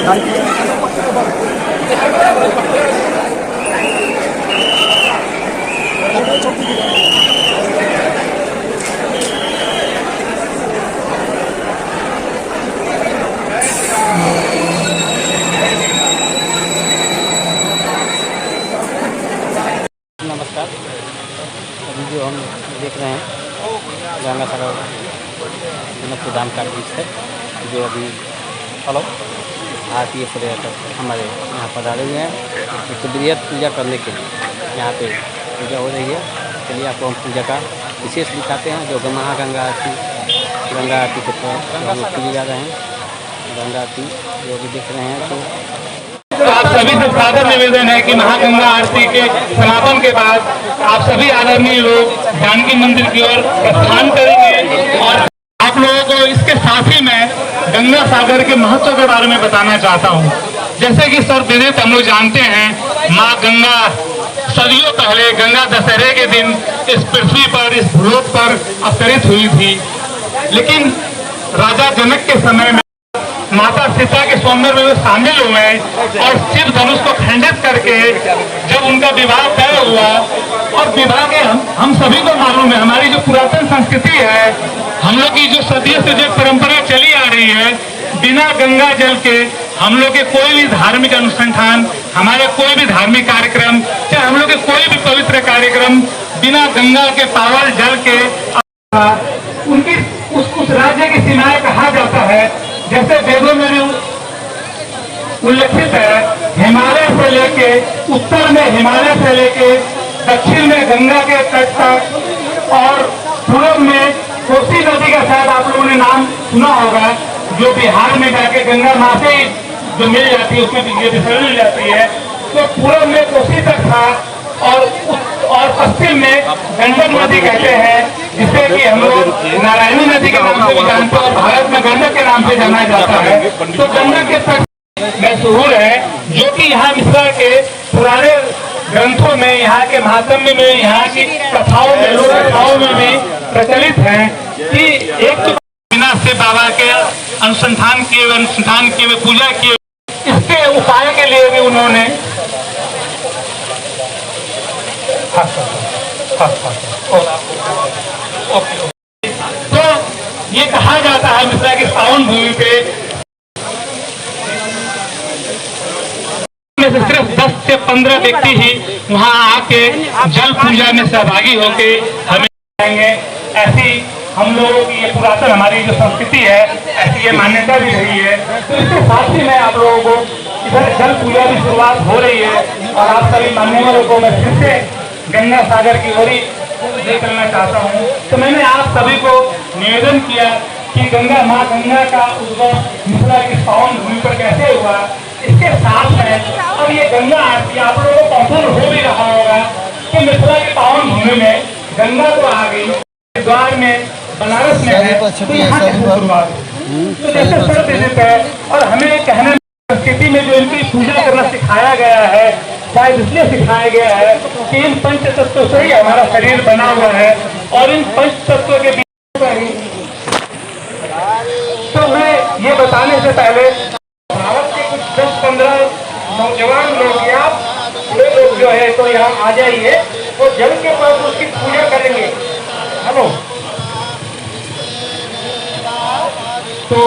नमस्कार। अभी जो हम देख रहे हैं गंगा सागर जनकपुर धाम का दृश्य है, जो अभी हेलो भारतीय पर्यटक हमारे यहाँ पधारे हुए हैं तो बृहद पूजा करने के लिए यहाँ पे पूजा हो रही है। चलिए आपको हम पूजा का विशेष दिखाते हैं। जो महागंगा आरती गंगा आरती के तौर हम लोग पूजे जा रहे हैं। गंगा आरती जो अभी देख रहे हैं तो आप सभी से सादर निवेदन है कि महागंगा आरती के समापन के बाद आप सभी आदरणीय लोग जानकी मंदिर की ओर प्रस्थान करेंगे। और आप लोगों को इसके साथ ही मैं गंगा सागर के महत्व के बारे में बताना चाहता हूँ। जैसे कि सर्वविदित हम लोग जानते हैं, माँ गंगा सदियों पहले गंगा दशहरे के दिन इस पृथ्वी पर, इस भूलोक पर अवतरित हुई थी। लेकिन राजा जनक के समय में माता सीता के सौंदर्य में शामिल हुए और शिव धनुष को खंडित करके जब उनका विवाह तय हुआ, और विवाह के हम सभी को मालूम है, हमारी जो पुरातन संस्कृति है, हम लोग की जो सदियों से जो परंपरा चली आ रही है, बिना गंगा जल के हम लोग के कोई भी धार्मिक अनुष्ठान, हमारे कोई भी धार्मिक कार्यक्रम, चाहे हम लोग के कोई भी पवित्र कार्यक्रम बिना गंगा के पावन जल के उनकी उस राज्य की सीमाएं कहा जाता है। जैसे वेदों में भी उल्लेखित है, हिमालय से लेके उत्तर में, हिमालय से लेके दक्षिण में गंगा के तट तक, और पूर्व में कोसी नदी का शायद आप लोगों ने नाम सुना होगा, जो बिहार में जाके गंगा माँ से जो मिल जाती है, उसमें विसर्जन मिल जाती है। तो पूर्व में कोसी तक था और पश्चिम में गंडक नदी कहते हैं, जिसे कि हम लोग नारायणी नदी के नाम से भी जानते हैं और भारत में गंडक के नाम से जाना जाता है। तो गंडक के तट मशहूर है, जो कि यहाँ मिथिला के पुराने ग्रंथों में, यहाँ के महात्म्य में, यहाँ की कथाओं में, लोक कथाओं में भी प्रचलित है कि एक बिना से बाबा के अनुसंधान किए हुए पूजा किए, इसके उपाय के लिए भी उन्होंने तो ये कहा जाता है मिथिला की पावन भूमि पे में से सिर्फ 10 से 15 व्यक्ति ही वहां आके जल पूजा में सहभागी होके हमें आएंगे। ऐसी हम लोगों की ये पुरातन हमारी जो संस्कृति है, ऐसी ये मान्यता भी रही है। तो इसके साथ ही मैं आप लोगों को इधर जल पूजा की शुरुआत हो रही है, और आप सभी मान्यवरों को मैं फिर से गंगा सागर की ओर ले चलना चाहता हूँ। तो मैंने आप सभी को निवेदन किया कि गंगा माँ गंगा का उद्भव मिथिला की पावन भूमि पर कैसे हुआ। इसके साथ में अब ये गंगा आरती आप लोगों को कंफर्म हो भी रहा होगा कि मिथिला की पावन भूमि में गंगा तो आ गई, द्वार में बनारस में है, तो यहाँ से शुरुआत तो जैसे सर्वविदित है। और हमें कहने संस्कृति में जो इनकी पूजा करना सिखाया गया है, शायद इसलिए सिखाया गया है कि इन पंच तत्वों से ही हमारा शरीर बना हुआ है, और इन पंच तत्वों के बीच तो मैं ये बताने से पहले भारत के कुछ 10-15 नौजवान लोग या बड़े लोग जो है तो यहाँ आ जाइए, तो जल के पास उसकी पूजा करेंगे। हेलो, तो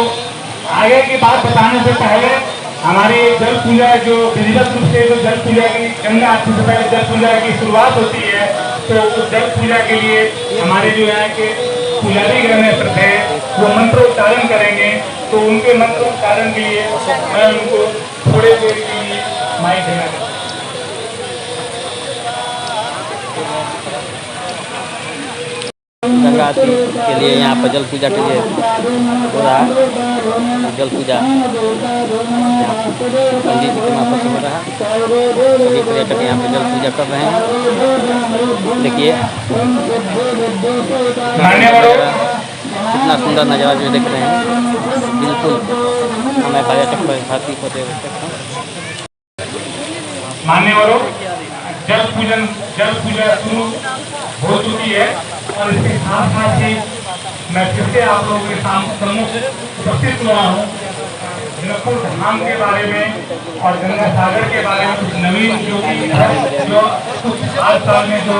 आगे की बात बताने से पहले हमारी जल पूजा जो विधिवत रूप से जो जल पूजा की गंगा आरती से पहले जल पूजा की शुरुआत होती है, तो उस जल पूजा के लिए हमारे जो यहाँ के पुजारी गण है वो मंत्र उच्चारण करेंगे। तो उनके मंत्र उच्चारण के लिए मैं उनको थोड़े देर के लिए माइक देना चाहता हूँ। गंगा आरती के लिए यहाँ पर जल पूजा के लिए हो रहा है। जल पूजा पंडित जी के मार्फत से हो रहा है। सभी पर्यटक यहाँ पर जल पूजा कर रहे हैं। देखिए कितना सुंदर नज़ारा जो देख रहे हैं, बिल्कुल हमें पर्यटक पर छाती को दे सकते हैं। मान्यवरों, जल पूजा शुरू हो चुकी है, और इसके साथ साथ ही मैं फिर से आप लोगों के सामने उपस्थित हुआ हूँ। जनकपुर धाम के बारे में और गंगा सागर के बारे में कुछ नवीन जो कुछ 7 साल में जो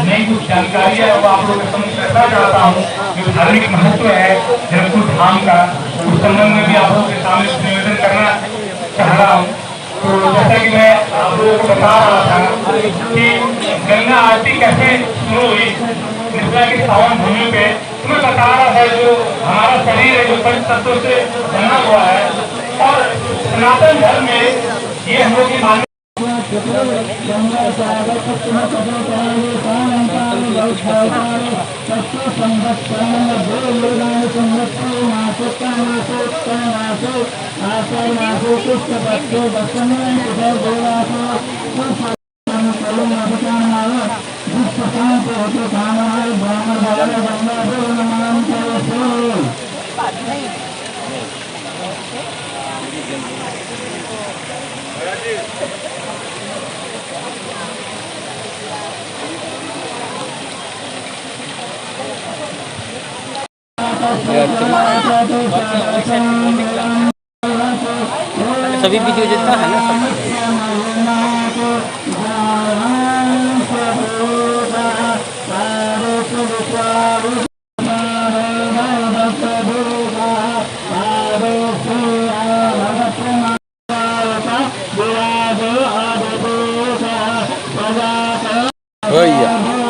नई कुछ जानकारी है वो आप लोगों के समझ करना चाहता हूँ। जो धार्मिक महत्व है जनकपुर धाम का, उस संबंध में भी आप लोगों के सामने निवेदन करना चाह रहा हूँ। तो जैसा कि मैं आप लोगों को बता रहा था कि गंगा आरती कैसे शुरू हुई मिथिला की पावन भूमि पे, तो मैं बता रहा था जो हमारा शरीर है जो पंच तत्वों से बना हुआ है और सनातन धर्म में ये हम लोग की मान्यता सभी वीडियो जितना है ना सब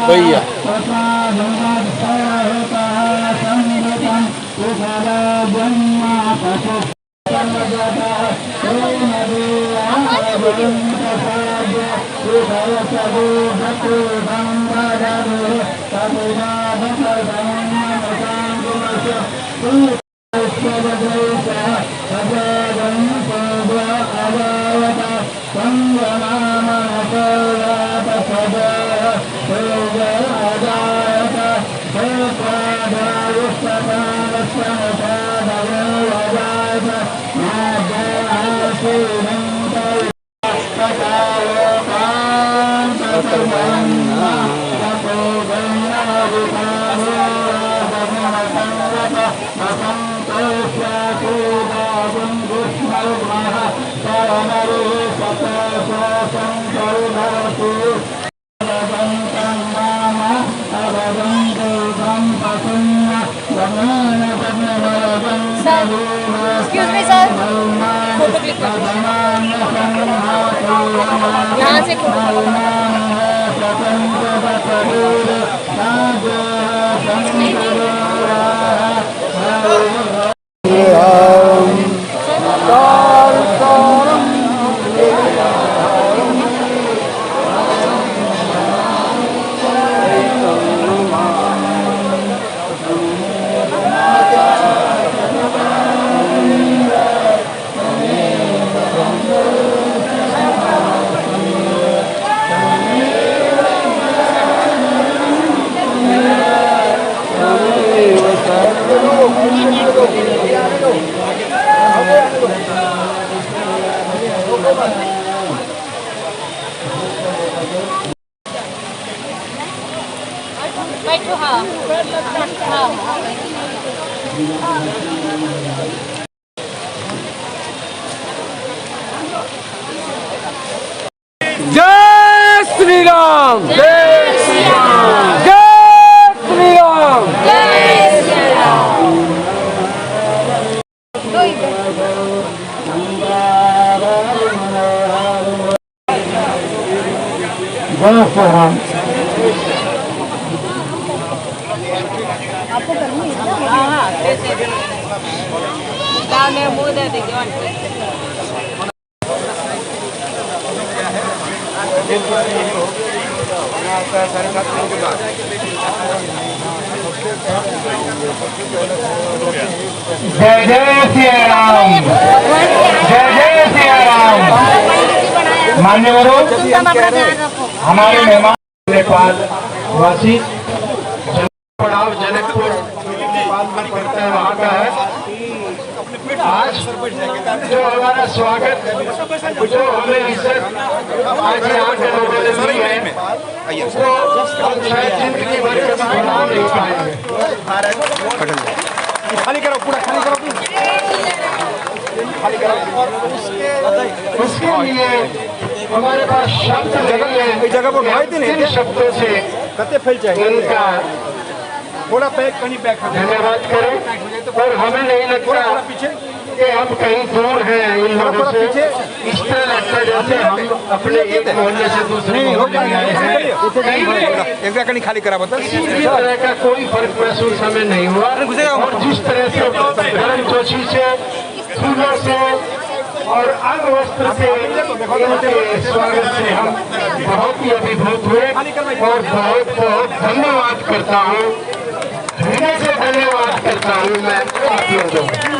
भैया Excuse me, sir. Photo click कर यहाँ से बैठो। हाँ जय श्री राम, जय श्री राम, जय श्री राम, जय श्री राम। आपको करनी है ना? हाँ मेरा मुँह दे दीजिए। जय जय सिया राम, जय जय सिया राम। मान्यवरों, हमारे मेहमान नेपाल वासी पड़ाव जनकपुर करता है वहाँ का है। आज जो हमारा स्वागत जो हमें इज्जत आज यहाँ के लोगों ने दी है उसको हम शायद जिंदगी भर कभी भुला नहीं पाएंगे। खाली करो, पूरा खाली करो। उसके लिए हमारे पास शब्द नहीं है। जगह पर भाई दिन इन शब्दों से कते फैल चाहिए इनका थोड़ा पैक कहीं पैक धन्यवाद करें। और हमें नहीं लगता पीछे कि हम कहीं दूर हैं इन लोगों से। इस तरह लगता है जैसे हम अपने एक मोहल्ले से दूसरे मोहल्ले में आए हैं। एक जगह कहीं खाली करा बता किसी भी तरह का कोई फर्क महसूस हमें नहीं हुआ। और जिस तरह से गर्म जोशी से, फूलों से और अंग वस्त्र से इनके स्वागत से हम बहुत ही अभिभूत हुए। और बहुत बहुत धन्यवाद करता हूँ, हृदय से धन्यवाद करता हूँ मैं आप लोगों को।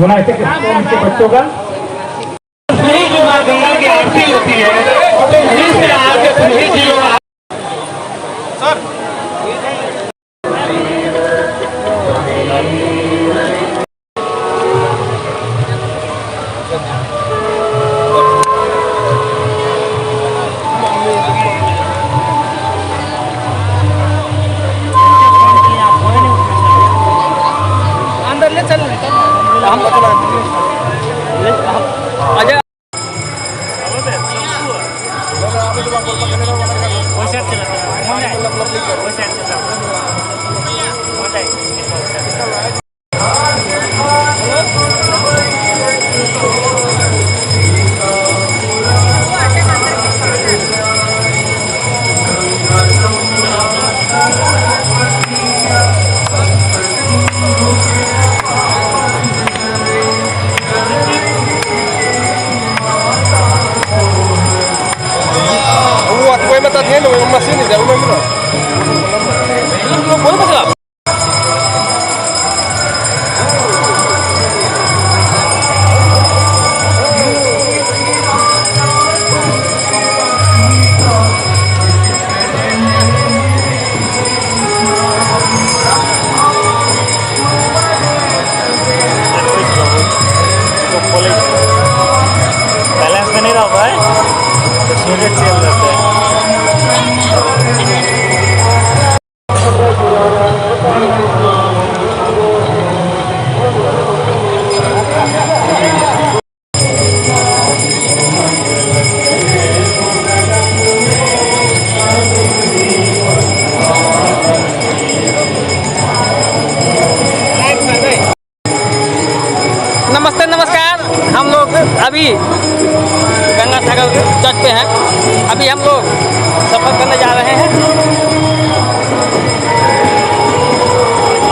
यूनाइटेड के बच्चों का नहीं जो माँ गंगा की आरती होती है यहीं से आके तुम्हें जियो अंदर ले चल हम अजय बैलेंस में नहीं रह पाए तो सीधे चल जाते हैं। नमस्ते नमस्कार। हम लोग अभी गंगा सागर तट पे हैं। अभी हम लोग सफर करने जा रहे हैं।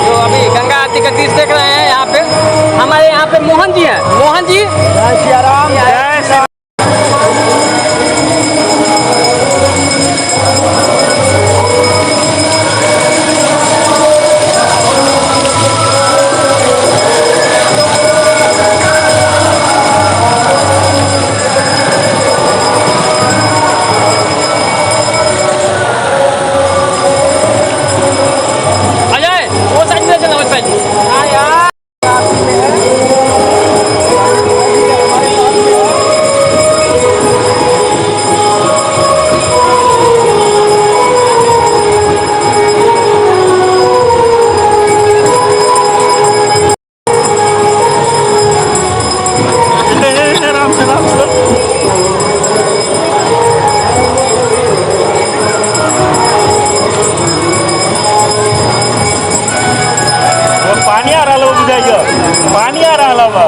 तो अभी गंगा आरती का दृश्य देख रहे हैं। यहाँ पे हमारे यहाँ पे मोहन जी हैं। मोहन जी जय श्री राम। जय श्री पानी आ रहा बुझाइए पानी आ रहा बा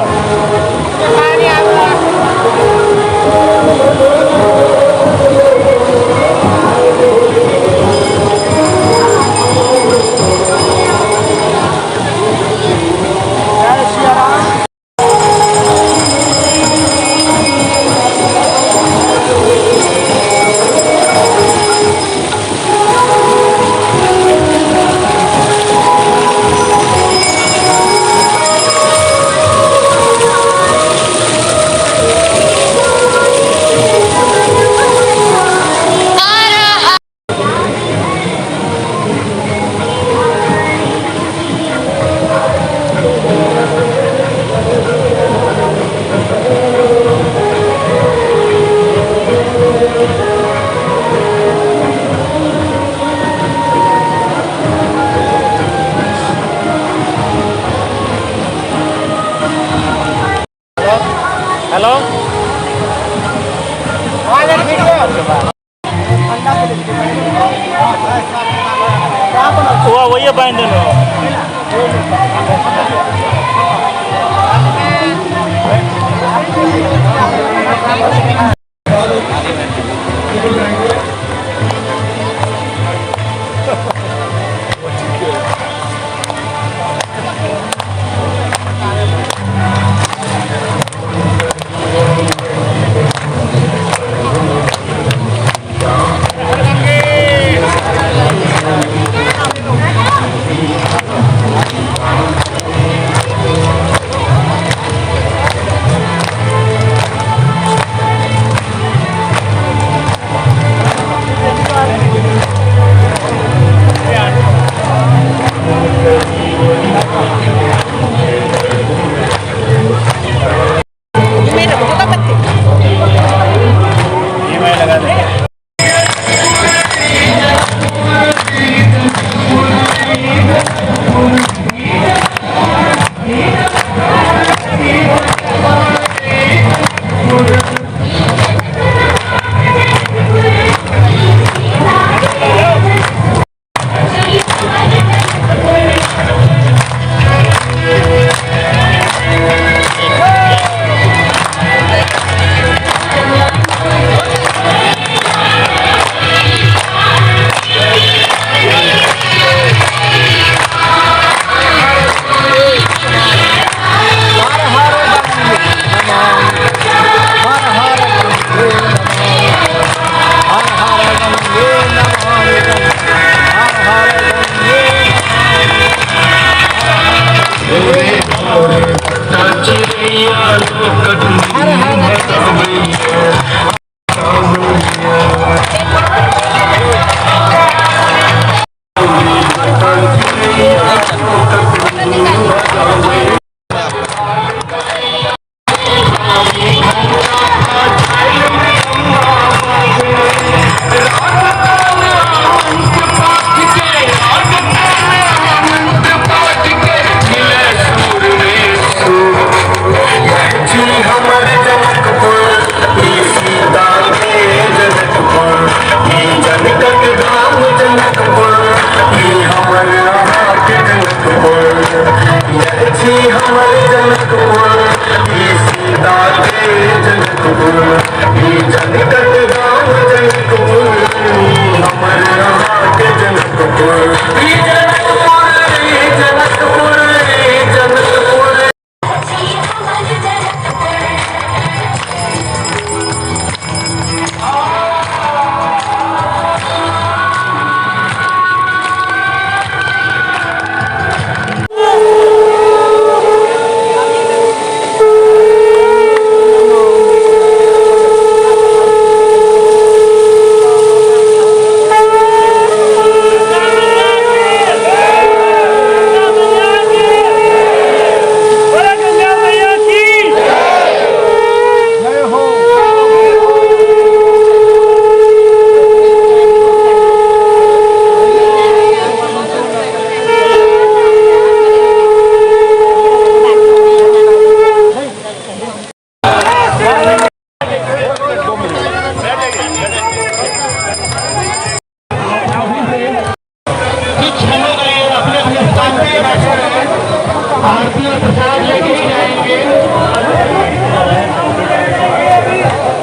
आरती और प्रसाद लेके ही जाएंगे।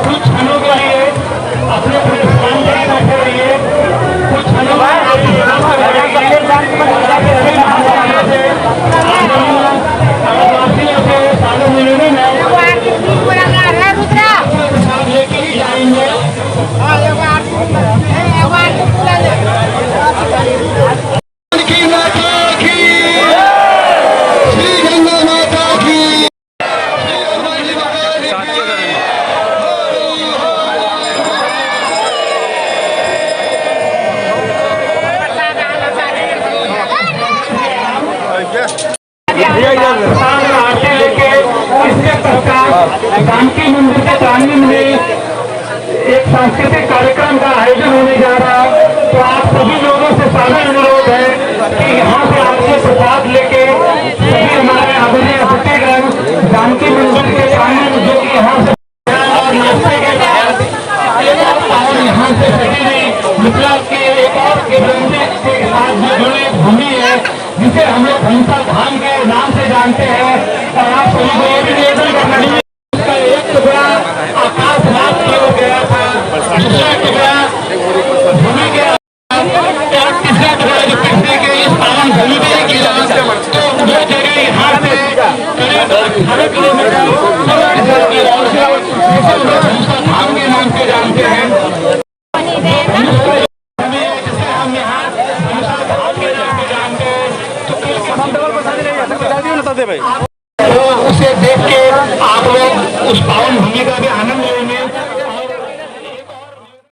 कुछ क्षणों के लिए अपने प्रतिष्ठान के बैठे रहिए। कुछ क्षणों लेके ही जाएंगे। आरती लेके इसके पश्चात जानकी मंदिर के प्रांगण में एक सांस्कृतिक कार्यक्रम का आयोजन होने जा रहा है। तो आप सभी लोगों से सादर अनुरोध है कि यहाँ से आपसे प्रसाद लेके सभी हमारे आदरणीय फतेहगंज जानकी मंदिर के प्रांगण जो कि यहाँ से